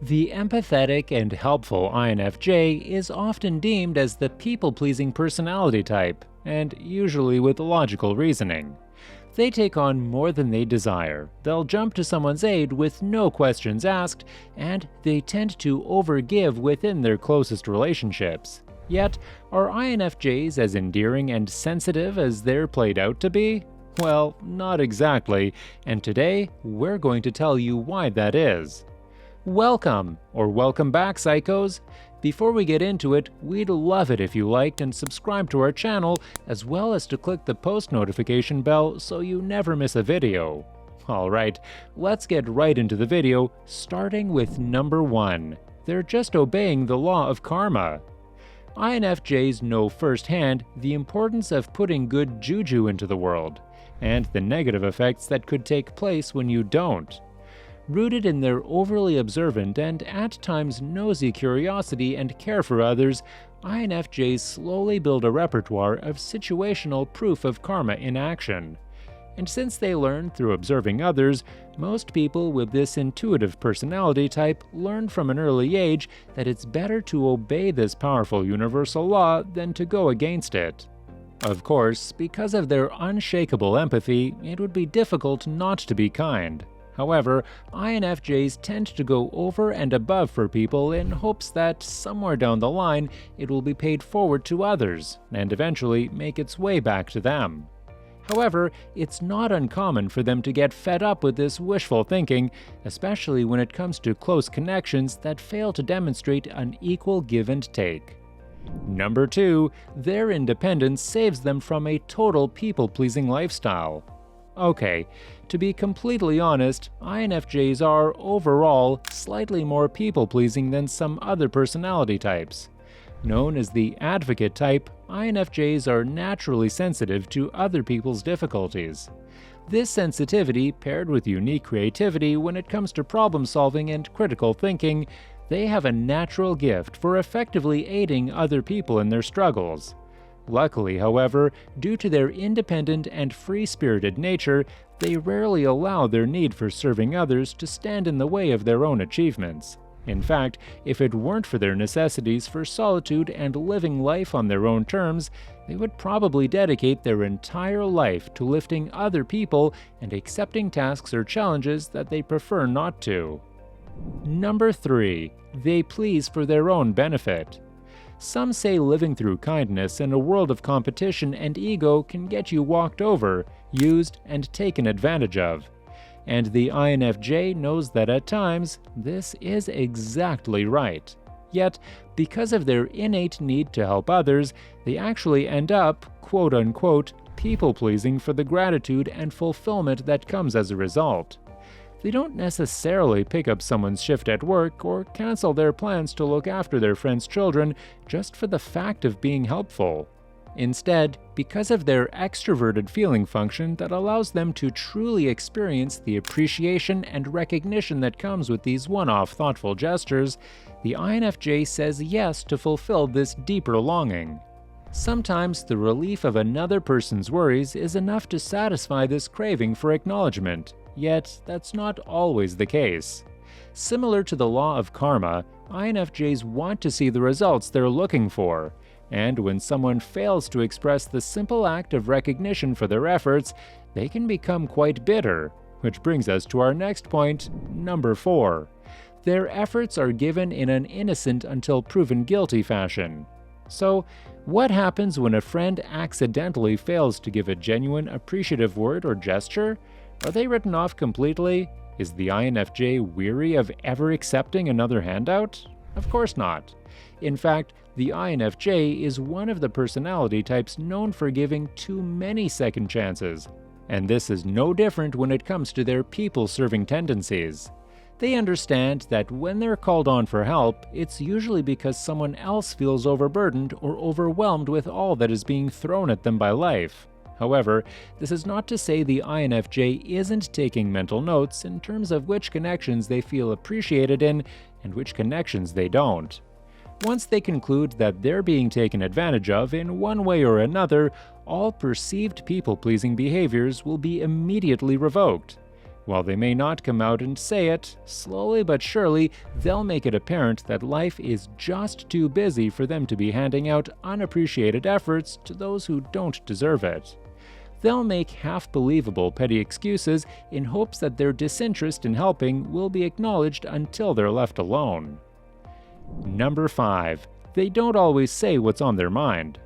The empathetic and helpful INFJ is often deemed as the people-pleasing personality type, and usually with logical reasoning. They take on more than they desire, they'll jump to someone's aid with no questions asked, and they tend to overgive within their closest relationships. Yet, are INFJs as endearing and sensitive as they're played out to be? Well, not exactly, and today we're going to tell you why that is. Welcome, or welcome back, psychos! Before we get into it, we'd love it if you liked and subscribed to our channel, as well as to click the post notification bell so you never miss a video. Alright, let's get right into the video, starting with number 1. They're just obeying the law of karma. INFJs know firsthand the importance of putting good juju into the world, and the negative effects that could take place when you don't. Rooted in their overly observant and at times nosy curiosity and care for others, INFJs slowly build a repertoire of situational proof of karma in action. And since they learn through observing others, most people with this intuitive personality type learn from an early age that it's better to obey this powerful universal law than to go against it. Of course, because of their unshakable empathy, it would be difficult not to be kind. However, INFJs tend to go over and above for people in hopes that somewhere down the line it will be paid forward to others and eventually make its way back to them. However, it's not uncommon for them to get fed up with this wishful thinking, especially when it comes to close connections that fail to demonstrate an equal give and take. Number 2, their independence saves them from a total people-pleasing lifestyle. Okay, to be completely honest, INFJs are, overall, slightly more people-pleasing than some other personality types. Known as the advocate type, INFJs are naturally sensitive to other people's difficulties. This sensitivity, paired with unique creativity when it comes to problem-solving and critical thinking, they have a natural gift for effectively aiding other people in their struggles. Luckily, however, due to their independent and free-spirited nature, they rarely allow their need for serving others to stand in the way of their own achievements. In fact, if it weren't for their necessities for solitude and living life on their own terms, they would probably dedicate their entire life to lifting other people and accepting tasks or challenges that they prefer not to. Number 3. They please for their own benefit. Some say living through kindness in a world of competition and ego can get you walked over, used, and taken advantage of. And the INFJ knows that at times, this is exactly right. Yet, because of their innate need to help others, they actually end up, quote-unquote, people-pleasing for the gratitude and fulfillment that comes as a result. They don't necessarily pick up someone's shift at work or cancel their plans to look after their friends' children just for the fact of being helpful. Instead, because of their extroverted feeling function that allows them to truly experience the appreciation and recognition that comes with these one-off thoughtful gestures, the INFJ says yes to fulfill this deeper longing. Sometimes the relief of another person's worries is enough to satisfy this craving for acknowledgement. Yet, that's not always the case. Similar to the law of karma, INFJs want to see the results they're looking for, and when someone fails to express the simple act of recognition for their efforts, they can become quite bitter, which brings us to our next point, number 4. Their efforts are given in an innocent until proven guilty fashion. So, what happens when a friend accidentally fails to give a genuine appreciative word or gesture? Are they written off completely? Is the INFJ weary of ever accepting another handout? Of course not. In fact, the INFJ is one of the personality types known for giving too many second chances. And this is no different when it comes to their people-serving tendencies. They understand that when they're called on for help, it's usually because someone else feels overburdened or overwhelmed with all that is being thrown at them by life. However, this is not to say the INFJ isn't taking mental notes in terms of which connections they feel appreciated in and which connections they don't. Once they conclude that they're being taken advantage of in one way or another, all perceived people-pleasing behaviors will be immediately revoked. While they may not come out and say it, slowly but surely they'll make it apparent that life is just too busy for them to be handing out unappreciated efforts to those who don't deserve it. They'll make half-believable petty excuses in hopes that their disinterest in helping will be acknowledged until they're left alone. Number 5. They don't always say what's on their mind.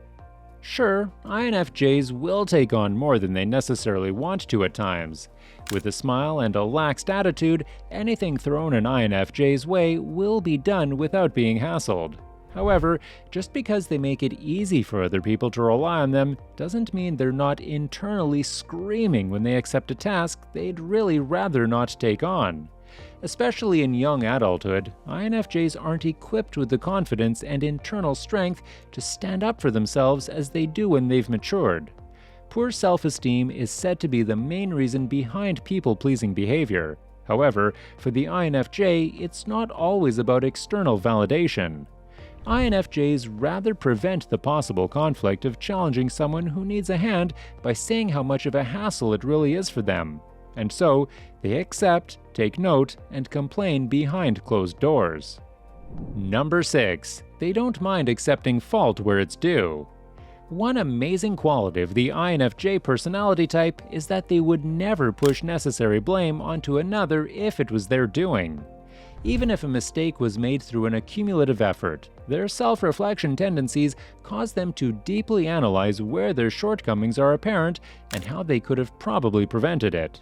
Sure, INFJs will take on more than they necessarily want to at times. With a smile and a laxed attitude, anything thrown an INFJ's way will be done without being hassled. However, just because they make it easy for other people to rely on them doesn't mean they're not internally screaming when they accept a task they'd really rather not take on. Especially in young adulthood, INFJs aren't equipped with the confidence and internal strength to stand up for themselves as they do when they've matured. Poor self-esteem is said to be the main reason behind people-pleasing behavior. However, for the INFJ, it's not always about external validation. INFJs rather prevent the possible conflict of challenging someone who needs a hand by saying how much of a hassle it really is for them. And so, they accept, take note, and complain behind closed doors. Number 6. They don't mind accepting fault where it's due. One amazing quality of the INFJ personality type is that they would never push necessary blame onto another if it was their doing. Even if a mistake was made through an accumulative effort, their self-reflection tendencies cause them to deeply analyze where their shortcomings are apparent and how they could have probably prevented it.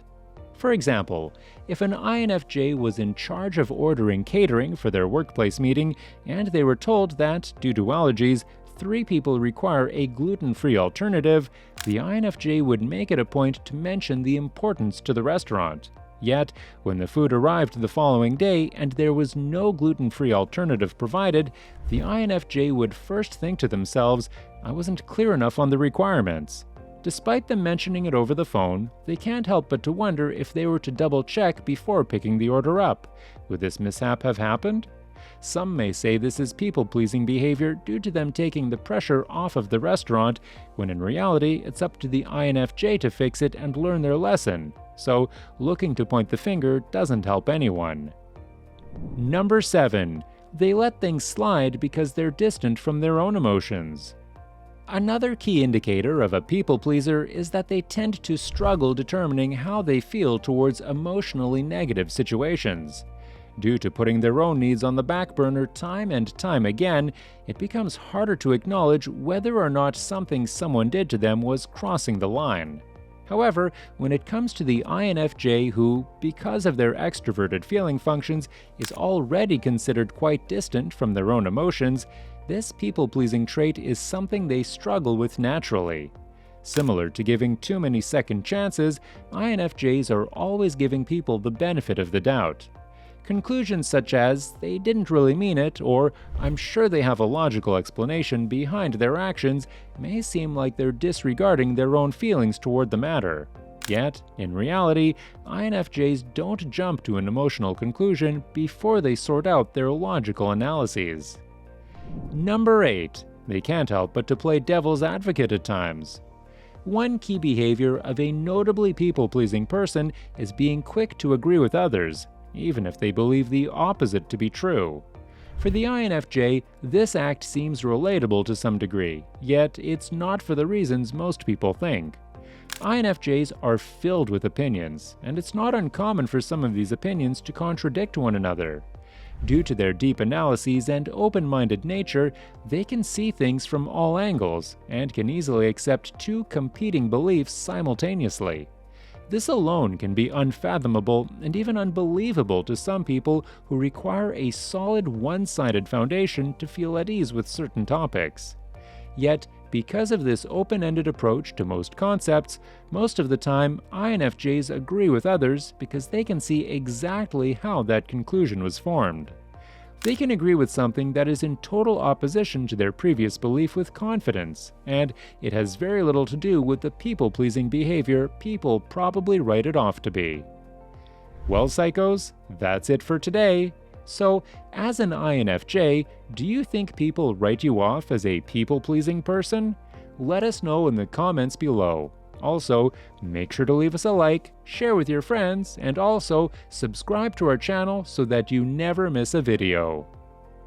For example, if an INFJ was in charge of ordering catering for their workplace meeting and they were told that, due to allergies, 3 people require a gluten-free alternative, the INFJ would make it a point to mention the importance to the restaurant. Yet, when the food arrived the following day and there was no gluten-free alternative provided, the INFJ would first think to themselves, "I wasn't clear enough on the requirements." Despite them mentioning it over the phone, they can't help but to wonder if they were to double-check before picking the order up. Would this mishap have happened? Some may say this is people-pleasing behavior due to them taking the pressure off of the restaurant, when in reality it's up to the INFJ to fix it and learn their lesson. So, looking to point the finger doesn't help anyone. Number 7. They let things slide because they're distant from their own emotions. Another key indicator of a people-pleaser is that they tend to struggle determining how they feel towards emotionally negative situations. Due to putting their own needs on the back burner time and time again, it becomes harder to acknowledge whether or not something someone did to them was crossing the line. However, when it comes to the INFJ who, because of their extroverted feeling functions, is already considered quite distant from their own emotions, this people-pleasing trait is something they struggle with naturally. Similar to giving too many second chances, INFJs are always giving people the benefit of the doubt. Conclusions such as, "they didn't really mean it," or "I'm sure they have a logical explanation behind their actions," may seem like they're disregarding their own feelings toward the matter. Yet, in reality, INFJs don't jump to an emotional conclusion before they sort out their logical analyses. Number 8. They can't help but to play devil's advocate at times. One key behavior of a notably people-pleasing person is being quick to agree with others, even if they believe the opposite to be true. For the INFJ, this act seems relatable to some degree, yet it's not for the reasons most people think. INFJs are filled with opinions, and it's not uncommon for some of these opinions to contradict one another. Due to their deep analyses and open-minded nature, they can see things from all angles and can easily accept 2 competing beliefs simultaneously. This alone can be unfathomable and even unbelievable to some people who require a solid one-sided foundation to feel at ease with certain topics. Yet, because of this open-ended approach to most concepts, most of the time INFJs agree with others because they can see exactly how that conclusion was formed. They can agree with something that is in total opposition to their previous belief with confidence, and it has very little to do with the people-pleasing behavior people probably write it off to be. Well, psychos, that's it for today. So, as an INFJ, do you think people write you off as a people-pleasing person? Let us know in the comments below. Also, make sure to leave us a like, share with your friends, and also subscribe to our channel so that you never miss a video.